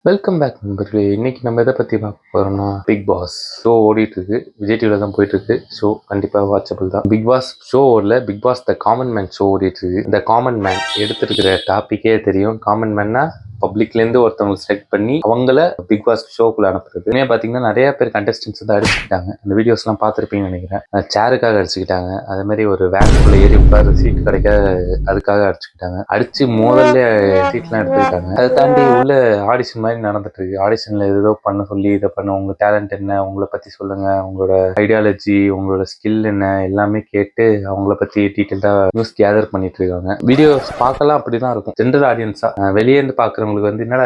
Welcome back நண்பர்களே. இன்னைக்கு நம்ம எதை பற்றி பார்க்க போகிறோம்னா பிக் பாஸ் ஷோ ஓடிட்டு இருக்கு. விஜய் டிவியில் தான் போயிட்டு இருக்கு. ஷோ கண்டிப்பாக வாட்சபிள் தான். பிக் பாஸ் ஷோ ஓடல, Bigg Boss the common man show ஓடிட்டு இருக்கு. இந்த காமன் மேன் எடுத்துருக்கிற டாப்பிக்கே தெரியும். காமன் மேன்னா பப்ளிக்லேருந்து ஒருத்தவங்க செலக்ட் பண்ணி அவங்கள பிக் பாஸ் ஷோக்குள்ள அனுப்புறது. பார்த்தீங்கன்னா நிறைய பேர் கண்டஸ்டன்ஸ் வந்து அடிச்சுக்கிட்டாங்க. இந்த வீடியோஸ்லாம் பார்த்துருப்பீங்கன்னு நினைக்கிறேன். சேருக்காக அடிச்சுக்கிட்டாங்க. அதே மாதிரி ஒரு வேனுக்குள்ள ஏறி உட்கார சீட் கிடைக்க அதுக்காக அடிச்சுக்கிட்டாங்க. அடிச்சு முதல்ல சீட்லாம் எடுத்துக்கிட்டாங்க. அதை தாண்டி உள்ள ஆடிஷன் மாதிரி நடந்துட்டு இருக்கு. ஆடிஷன்ல ஏதோ பண்ண சொல்லி இதை பண்ண, உங்க டேலண்ட் என்ன, உங்களை பத்தி சொல்லுங்க, உங்களோட ஐடியாலஜி, உங்களோட ஸ்கில் என்ன எல்லாமே கேட்டு அவங்கள பத்தி டீட்டெயிலா நியூஸ் கேதர் பண்ணிட்டு இருக்காங்க. வீடியோஸ் பார்க்கலாம் அப்படிதான் இருக்கும். ஜென்ரல் ஆடியன்ஸா வெளியே இருந்து பாக்குறவங்களுக்கு வந்து என்னடா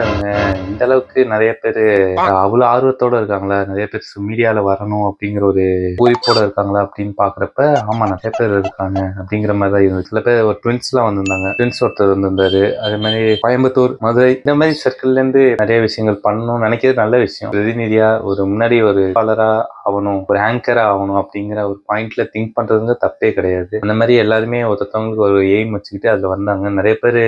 இந்த அளவுக்கு நிறைய பேர் அவ்வளவு ஆர்வத்தோட இருக்காங்களா, நிறைய பேர் மீடியால வரணும் அப்படிங்கிற ஒரு குறிப்போட இருக்காங்களா அப்படின்னு பாக்குறப்ப ஆமா நிறைய பேர் இருக்காங்க அப்படிங்கிற மாதிரி தான் இருந்துச்சு. சில பேர் ஒரு ட்வின்ஸ் எல்லாம் வந்திருந்தாங்க. ட்வின்ஸ் ஒருத்தர் வந்திருந்தாரு. அதே மாதிரி கோயம்புத்தூர், மதுரை இந்த மாதிரி சர்க்கிள்ல இருந்து நிறைய விஷயங்கள் பண்ணணும்னு நினைக்கிறது நல்ல விஷயம். பிரதிநிதியா ஒரு முன்னாடி ஒரு காலரா ஆகணும், ஒரு ஆங்கரா ஆகணும் அப்படிங்கிற ஒரு பாயிண்ட்ல திங்க் பண்றதுங்க தப்பே கிடையாது. அந்த மாதிரி எல்லாருமே ஒருத்தவங்களுக்கு ஒரு எய்ம் வச்சுக்கிட்டு அதுல வந்தாங்க. நிறைய பேர்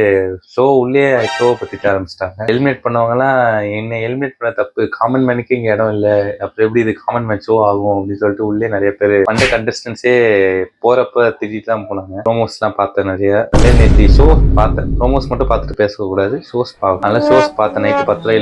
ஷோ உள்ளே ஷோ பத்திட்டு ஆரம்பிச்சிட்டாங்க. எலிமினேட் பண்ணவங்கலாம் என்ன எலிமினேட் பண்ண தப்பு, காமன் மேனுக்கு இங்க இடம் இல்லை, அப்புறம் எப்படி இது காமன் மேன் ஷோ ஆகும் அப்படின்னு சொல்லிட்டு உள்ளே நிறைய பேர் பண்ட கண்டஸ்டன்ஸே போறப்ப திட்டிட்டு தான் போனாங்க. ப்ரோமோஸ் எல்லாம் பார்த்தேன் நிறைய. நேற்று ஷோ பார்த்தேன். ப்ரோமோஸ் மட்டும் பார்த்துட்டு பேசக்கூடாது, ஷோஸ் பார்க்கணும். நல்லா ஷோஸ் பார்த்தேன். நைட்டு 10:30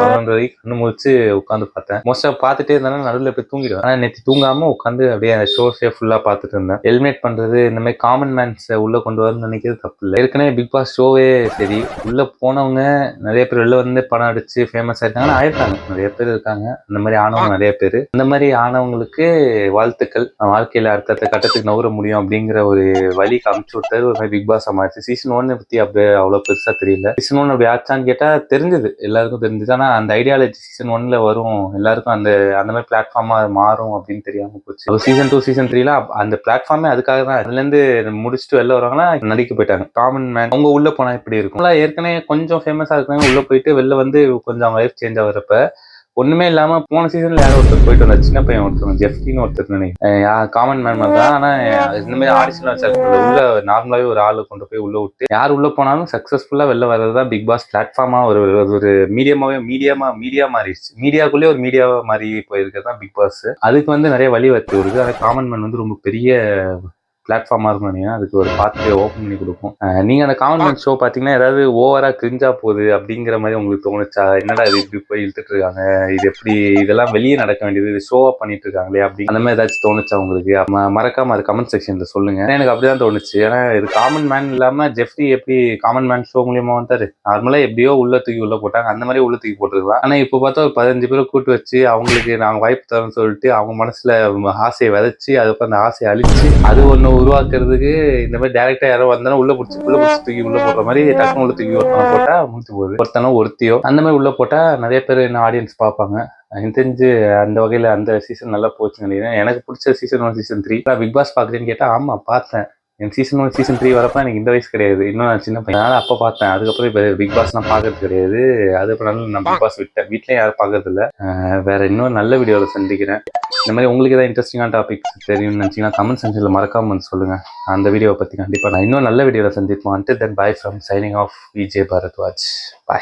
11 வரைக்கும் கண்ணு முடிச்சு உட்காந்து பார்த்தேன். மோஸ்டா பார்த்துட்டே இருந்தாலும் நடுவில் போய் தூங்கிடுவேன். ஆனால் நேற்று தூங்காம உட்காந்து அப்படியே அந்த ஷோஸே ஃபுல்லா பார்த்துட்டு இருந்தேன். எலிமினேட் பண்றது இந்த மாதிரி காமன் மேன்ஸ் உள்ள கொண்டு வரணும்னு நினைக்கிறது தப்பு இல்லை. ஏற்கனவே பிக் பாஸ் ஷோவே சரி, உள்ள போனவங்க நிறைய பேர் வெளில வந்து படம் அடிச்சு ஃபேமஸ் ஆயிருக்காங்கன்னா ஆயிருக்காங்க. நிறைய பேர் இருக்காங்க அந்த மாதிரி ஆனவங்க நிறைய பேர். இந்த மாதிரி ஆனவங்களுக்கு வாழ்த்துக்கள். வாழ்க்கையில அடுத்த கட்டத்துக்கு நவுற முடியும் அப்படிங்கிற ஒரு வழி காமிச்சு விட்டாரு. ஒரு மாதிரி பிக் பாஸ் ஆமாச்சு. சீசன் 1 பத்தி அப்படியே அவ்வளவு பெருசா தெரியல. சீசன் 1 அப்படி ஆச்சான்னு கேட்டா தெரிஞ்சது, எல்லாருக்கும் தெரிஞ்சது. ஆனா அந்த ஐடியாலஜி சீசன் 1 வரும், எல்லாருக்கும் அந்த மாதிரி பிளாட்ஃபார்மா மாறும் அப்படின்னு தெரியாம போச்சு. சீசன் 2 சீசன் 3 அந்த பிளாட்ஃபார்மே அதுக்காக தான். அதுல இருந்து முடிச்சுட்டு வெளில வராங்கன்னா நடிக்க போயிட்டாங்க. காமன் மேன் அவங்க உள்ள போனா இப்படி இருக்கும். ஏற்கனவே கொஞ்சம் ஃபேமஸா இருக்காங்க, உள்ள போயிட்டு வெளில வந்து கொஞ்சம் அவங்க லைஃப் சேஞ்ச் ஆகுறப்ப ஒண்ணுமே இல்லாம போன சீசன்ல யாரும் ஒருத்தர் போயிட்டு வந்தார். சின்ன பையன் ஒருத்தர், ஜெஃப்டின்னு ஒருத்தர் நினைக்கிறேன். காமன் மேன் தான். ஆனா இந்த மாதிரி ஆடிஷன் உள்ள நார்மலாவே ஒரு ஆளு கொண்டு போய் உள்ள விட்டு யார் உள்ள போனாலும் சக்சஸ்ஃபுல்லா வெளில வர்றதுதான் பிக் பாஸ் பிளாட்ஃபார்மா ஒரு மீடியா மாறிடுச்சு. மீடியாக்குள்ளே ஒரு மீடியாவா மாறி போயிருக்கிறது தான் பிக் பாஸ். அதுக்கு வந்து நிறைய வழி வச்சு வருது. ஆனா காமன் மேன் வந்து ரொம்ப பெரிய பிளாட்ஃபார்மா இருக்கும் நினைக்கிறேன். அதுக்கு ஒரு பார்த்து ஓப்பன் பண்ணி கொடுக்கும். நீங்க அந்த காமன் மேன் ஷோ பாத்தீங்கன்னா ஏதாவது ஓவரா கிரிஞ்சா போகுது அப்படிங்கிற மாதிரி உங்களுக்கு தோணுச்சா? என்னடா இது இப்படி போய் இழுத்துட்டு இருக்காங்க, இது எப்படி, இதெல்லாம் வெளியே நடக்க வேண்டியது, இது ஷோவா பண்ணிட்டு இருக்காங்களே அப்படி அந்த மாதிரி ஏதாச்சும் தோணுச்சா உங்களுக்கு? மறக்காம அது கமெண்ட் செக்ஷன்ல சொல்லுங்க. எனக்கு அப்படிதான் தோணுச்சு. ஏன்னா இது காமன் மேன் இல்லாம ஜெஃப்ரி எப்படி காமன் மேன் ஷோ மூலியமா வந்தாரு. நார்மலா எப்படியோ உள்ள தூக்கி உள்ள போட்டாங்க, அந்த மாதிரி உள்ள தூக்கி போட்டுருக்கலாம். ஆனா இப்ப பார்த்தா ஒரு 15 பேரை கூட்டு வச்சு அவங்களுக்கு நாங்க வாய்ப்பு தரோம்னு சொல்லிட்டு அவங்க மனசுல ஆசையை விதைச்சு அதுக்கு அந்த ஆசையை அழிச்சு அது ஒண்ணு உருவாக்குறதுக்கு இந்த மாதிரி டைரக்டா யாரோ வந்தாலும் உள்ள பிடிச்சி தூக்கி உள்ள போடுற மாதிரி டக்குனு உள்ள தூக்கி ஒருத்தனை போட்டா முடிச்சு போகுது. ஒருத்தனோ ஒருத்தியோ அந்த மாதிரி உள்ள போட்டா நிறைய பேர் என்ன ஆடியன்ஸ் பார்ப்பாங்க. எனக்கு தெரிஞ்சு அந்த வகையில அந்த சீசன் நல்லா போச்சுன்னு நினைக்கிறேன். எனக்கு பிடிச்ச சீசன் 1 சீசன் 3 பிக் பாஸ் பாக்குறேன்னு கேட்டா ஆமா பார்த்தேன். எனக்கு சீசன் 1 சீசன் 3 வரப்ப எனக்கு இந்த வயசு கிடையாது, இன்னும் நான் சின்ன பையன். அதனால அப்ப பார்த்தேன். அதுக்கப்புறம் இப்ப பிக் பாஸ் நான் பாக்குறது கிடையாது. அதுக்கப்புறம் நான் பிக் பாஸ் விட்டேன். வீட்லயும் யாரும் பாக்குறது இல்லை. வேற இன்னும் நல்ல வீடியோவில் சந்திக்கிறேன். இந்த மாதிரி உங்களுக்கு ஏதாவது இன்ட்ரெஸ்டிங்கான டாபிக்ஸ் தெரியும்னு நினைச்சீங்கன்னா கமெண்ட் செக்ஷன்ல மறக்காம வந்து சொல்லுங்க. அந்த வீடியோவை பத்தி கண்டிப்பா நான் இன்னும் நல்ல வீடியோவில் சந்திப்போம். Until then, bye from signing off, VJ Bharadwaj. Bye.